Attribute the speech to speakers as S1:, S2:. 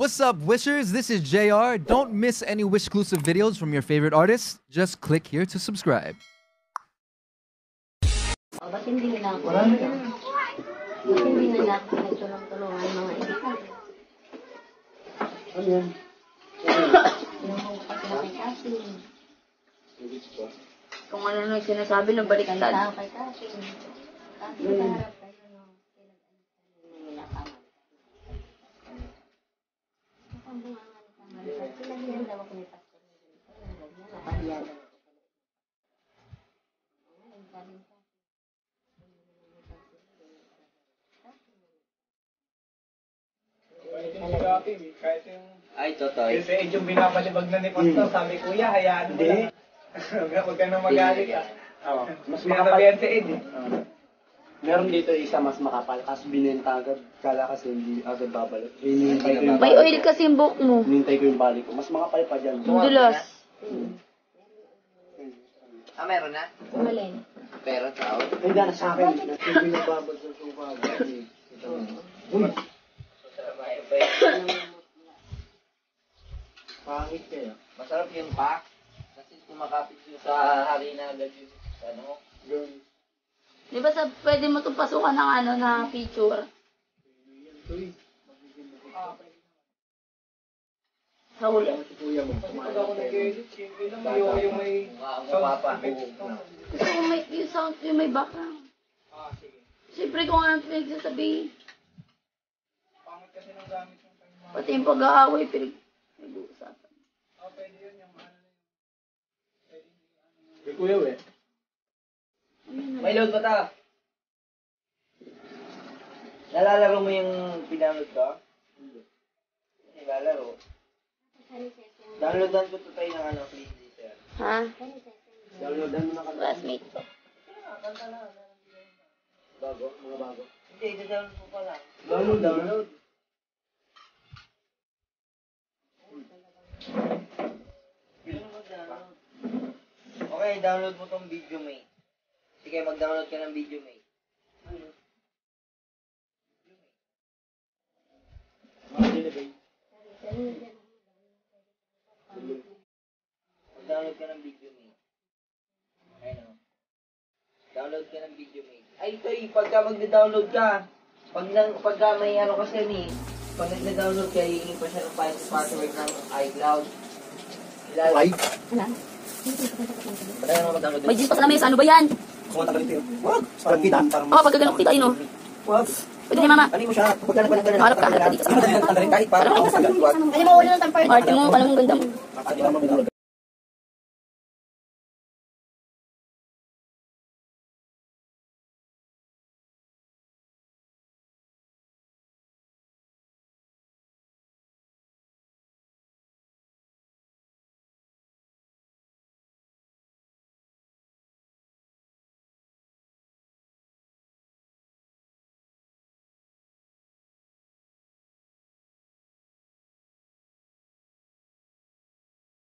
S1: What's up, Wishers? This is JR. Don't miss any Wish-exclusive videos from your favorite artists. Just click here to subscribe.
S2: Oh, ba't hindi nila ako? Ba't hindi nila ako tulong-tulungan mga ibigan?
S3: Ano yan?
S2: Tinumong pa sila kay Cassie.
S4: Kung ano nung sinasabi ng baliktad.
S2: Tao kay Cassie. Cassie, nakaharap kayo nung nila kama. Ang bunga nga ni Kama. Sila din daw ako ni Pastor. Napahiya daw ako. Ang galing ka.
S3: Ay, totoy.
S5: Kasi yung binabalibag na ni Pastor, sabi, Kuya, hayaan mo lang. Huwag ka nang magalit.
S3: Mas
S5: Sinasabihan si Ed.
S3: Meron dito isa mas makapal, kaso binenta agad. Kala kasi hindi agad babalik. Hinihintay ko yung
S4: May oil kasi yung buhok mo.
S3: Hinihintay ko yung balik ko. Mas makapal pa dyan.
S4: Ang dulas.
S6: Meron na?
S2: Malin.
S6: Pero tao.
S3: Ay, na sa akin. Hindi nagbabad sa sofa. Uy! Pangit kaya.
S6: Masarap yung pack. Kasi kumakapit yung sa harina agad yung ano.
S4: Di ba pwede mo itong pasukan ng ano na feature? Sa huli.
S5: Pag ako nag-edit, simple lang. Yung may
S6: Papa.
S4: Gusto ko may yung sound, yung may background.
S5: sige.
S4: Siyempre kung ano pinagsasabihin.
S5: Pangit kasi ng gamit yung time.
S4: Pati yung pag-aaway, pinag-uusapan.
S5: Pwede yun yung ano.
S3: Kay Kuya we.
S6: May load ba ta? Nalalaro mo yung pinanood ko? Hindi. Nalalaro. Downloadan ko to tayo ng ano, please, sir.
S4: Ha?
S3: Downloadan mo na kami.
S4: Classmate ko.
S6: Kanta na.
S3: Bago, mga bago.
S6: Hindi, download ko pa lang.
S3: Download.
S6: Okay, download mo tong video, mate. Sige, mag-download ka ng video, mate.
S3: Mga dinibay.
S6: Mag-download ka ng video, mate. Ayun o. Download ka ng video, mate. Ay, ito pagka mag-download ka, pagka may ano kasi ni, pag nag-download ka, hihingi pa siya ng password ng iCloud.
S3: Ay!
S6: Patayin mo mag-download.
S4: May G's pa sa lamesa, ano ba yan?
S3: Kung tagal ito yun. Wag! Parang kita.
S4: Oo, pagkaganong kita yun, oh.
S3: Wag!
S4: Pwede ni mama.
S3: Ano mo siya? Pagka
S4: Hanap ka dito sa
S3: Ano mo dito? Kahit parang ako sa
S4: Pwede mo ulo ng tamper. Arte mo, alam mong ganda mo.